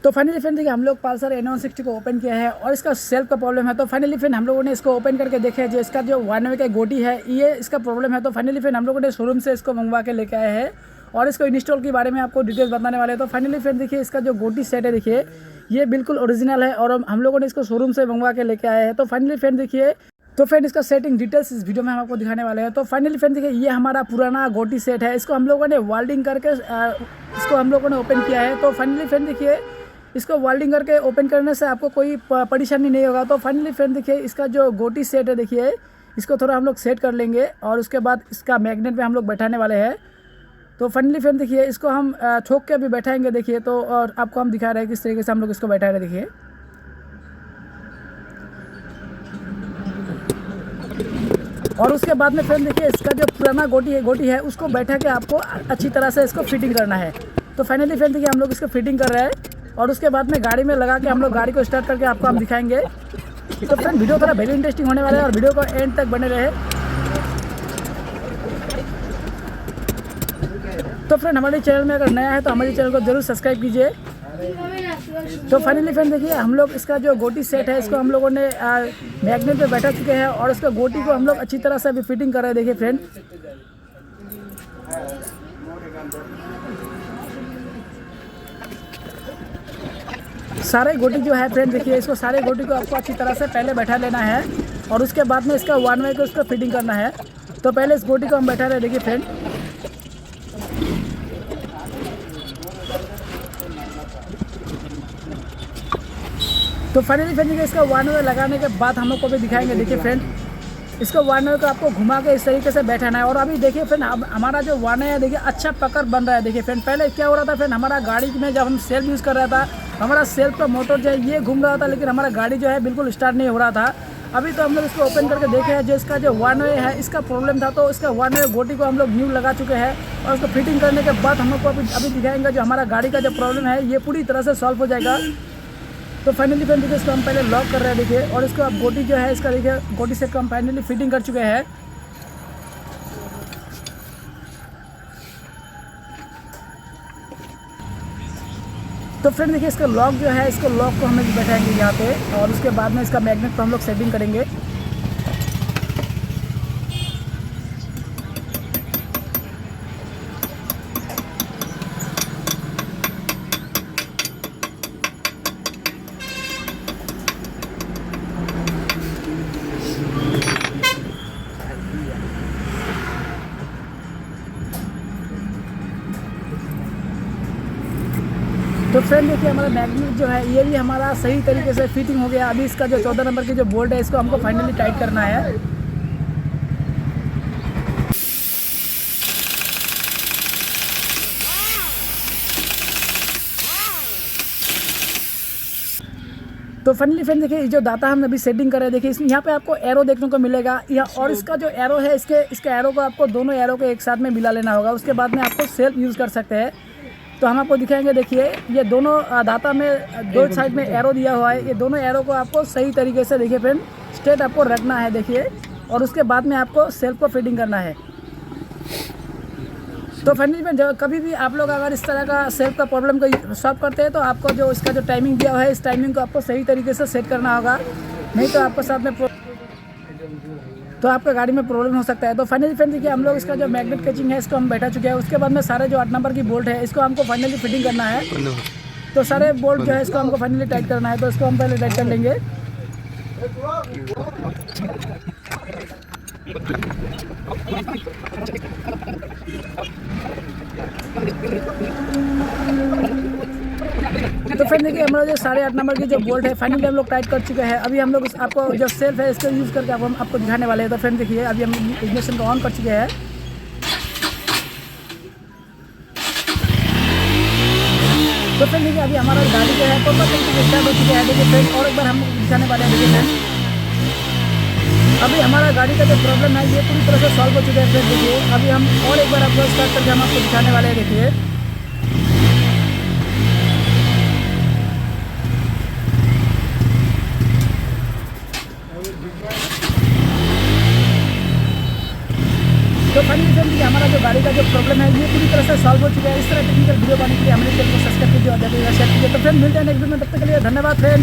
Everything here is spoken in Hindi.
तो फाइनली फ्रेंड देखिए हम लोग पल्सर N160 को ओपन किया है और इसका सेल्फ का प्रॉब्लम है। तो फाइनली फ्रेंड हम लोगों ने इसको ओपन करके देखा है, जो इसका जो 1 वे का गोटी है ये इसका प्रॉब्लम है। तो फाइनली फ्रेंड हम लोगों ने शोरूम से इसको मंगवा के लेके आए हैं और इसको इंस्टॉल के बारे में आपको डिटेल्स बताने वाले हैं। तो फाइनली फ्रेंड देखिए इसका जो गोटी सेट है देखिए ये बिल्कुल ओरिजिनल है और हम लोगों ने इसको शोरूम से मंगवा के लेके आए हैं। तो फाइनली फ्रेंड देखिए तो फ्रेंड इसका सेटिंग डिटेल्स इस वीडियो में हम आपको दिखाने वाले हैं। तो फाइनली फ्रेंड देखिए ये हमारा पुराना गोटी सेट है, इसको हम लोगों ने वेल्डिंग करके इसको हम लोगों ने ओपन किया है। तो फाइनली फ्रेंड देखिए इसको वेल्डिंग करके ओपन करने से आपको कोई परेशानी नहीं होगा। तो फाइनली फ्रेंड देखिए इसका जो गोटी सेट है देखिए इसको थोड़ा हम लोग सेट कर लेंगे और उसके बाद इसका मैग्नेट पे हम लोग बैठाने वाले हैं। तो फाइनली फ्रेंड देखिए इसको हम ठोक के अभी बैठाएंगे देखिए। तो और आपको हम दिखा रहे हैं किस तरीके से हम लोग इसको बैठा रहे हैं देखिए। और उसके बाद में फ्रेंड देखिए इसका जो पुराना गोटी है उसको बैठा के आपको अच्छी तरह से इसको फिटिंग करना है। तो फाइनली फ्रेंड देखिए हम लोग इसको फिटिंग कर रहे हैं और उसके बाद में गाड़ी में लगा के हम लोग गाड़ी को स्टार्ट करके आपको हम दिखाएंगे। तो फ्रेंड वीडियो थोड़ा वेरी इंटरेस्टिंग होने वाला है और वीडियो को एंड तक बने रहे। तो फ्रेंड हमारे चैनल में अगर नया है तो हमारे चैनल को जरूर सब्सक्राइब कीजिए। तो फाइनली फ्रेंड देखिए हम लोग इसका जो गोटी सेट है इसको हम लोगों ने मैग्नेट पे बैठा चुके हैं और इसका गोटी को हम लोग अच्छी तरह से अभी फिटिंग कर रहे हैं देखिए फ्रेंड। सारे गोटी जो है फ्रेंड देखिए इसको सारे गोटी को आपको अच्छी तरह से पहले बैठा लेना है और उसके बाद में इसका 1 वे को उसको फिटिंग करना है। तो पहले इस गोटी को हम बैठा रहे देखिए फ्रेंड। तो फाइनली फ्रेंड देखिए इसका 1 वे लगाने के बाद हम लोग को भी दिखाएंगे देखिए फ्रेंड। इसको 1 वे को आपको घुमा के इस तरीके से बैठाना है और अभी देखिए फ्रेंड हमारा जो 1 वे है देखिए अच्छा पकड़ बन रहा है देखिए फ्रेंड। पहले क्या हो रहा था फ्रेंड हमारा गाड़ी में जब हम सेल्फ यूज़ कर रहा था हमारा सेल्फ का मोटर जो है ये घूम रहा था लेकिन हमारा गाड़ी जो है बिल्कुल स्टार्ट नहीं हो रहा था। अभी तो हम लोग इसको ओपन करके देखे हैं जो इसका जो 1 वे है इसका प्रॉब्लम था। तो इसका 1 वे गोटी को हम लोग न्यू लगा चुके हैं और उसको फिटिंग करने के बाद हम लोग को अभी दिखाएंगे जो हमारा गाड़ी का जो प्रॉब्लम है ये पूरी तरह से सॉल्व हो जाएगा। तो फाइनली फ्रेंड देखिए इसको हम पहले लॉक कर रहे हैं देखिए और इसको अब गोटी जो है इसका देखिए गोटी से हम फाइनली फिटिंग कर चुके हैं। तो फ्रेंड देखिए इसका लॉक जो है इसको लॉक को हम लोग बैठाएंगे यहाँ पे और उसके बाद में इसका मैग्नेट को हम लोग सेटिंग करेंगे। तो फ्रेंड देखिए हमारा मैग्नेट जो है ये भी हमारा सही तरीके से फिटिंग हो गया। अभी इसका जो 14 नंबर की जो बोल्ट है इसको हमको फाइनली टाइट करना है। तो फाइनली फ्रेंड देखिए जो डाटा हम अभी सेटिंग कर रहे हैं देखिए इसमें यहाँ पे आपको एरो देखने को मिलेगा और इसका जो एरो है इसके एरो को आपको दोनों एरो को एक साथ में मिला लेना होगा। उसके बाद में आपको सेल्फ यूज़ कर सकते हैं। तो हम आपको दिखाएंगे देखिए ये दोनों डाटा में दो साइड में एरो दिया हुआ है। ये दोनों एरो को आपको सही तरीके से देखिए फ्रेंड स्ट्रेट आपको रखना है देखिए और उसके बाद में आपको सेल्फ को फिटिंग करना है। तो फाइनली फ्रेंड कभी भी आप लोग अगर इस तरह का सेल्फ का प्रॉब्लम को सॉल्व करते हैं तो आपको जो इसका जो टाइमिंग दिया हुआ है इस टाइमिंग को आपको सही तरीके से सेट करना होगा, नहीं तो आपको साथ में तो आपका गाड़ी में प्रॉब्लम हो सकता है। तो फाइनली फ्रेंड देखिए हम लोग इसका जो मैग्नेट कैचिंग है इसको हम बैठा चुके हैं। उसके बाद में सारे जो 8 नंबर की बोल्ट है इसको हमको फाइनली फिटिंग करना है। तो सारे बोल्ट जो है इसको हमको फाइनली टाइट करना है। तो इसको हम पहले टाइट कर लेंगे। तो फ्रेंड देखिए हमारा जो सारे 8 नंबर की जो बोल्ट है फाइनली हम लोग टाइट कर चुके हैं। अभी हम लोग आपको जो सेल्फ है इसको यूज़ करके हम आपको दिखाने वाले हैं। तो फ्रेंड देखिए अभी हम इग्निशन को ऑन कर चुके हैं। तो फ्रेंड देखिए अभी हमारा गाड़ी जो है प्रॉपर तरीके से स्टार्ट हो चुके हैं देखिए फ्रेंड। और एक बार हम दिखाने वाले हैं देखिए फ्रेंड। अभी हमारा गाड़ी का जो प्रॉब्लम है ये पूरी तरह से सॉल्व हो चुका है फ्रेंड। देखिए अभी हम और एक बार आपको स्टार्ट करके हम आपको दिखाने वाले हैं देखिए। तो फाइनली फ्रेंड हमारा जो गाड़ी का जो प्रॉब्लम है ये पूरी तरह से सॉल्व हो चुका है। इस तरह टेक्निकल वीडियो पाने के लिए हमारे चैनल को सब्सक्राइब कीजिए और ज़्यादा से शेयर कीजिए। तो फ्रेंड मिलते हैं नेक्स्ट वीडियो में, तब तक के लिए धन्यवाद फ्रेंड।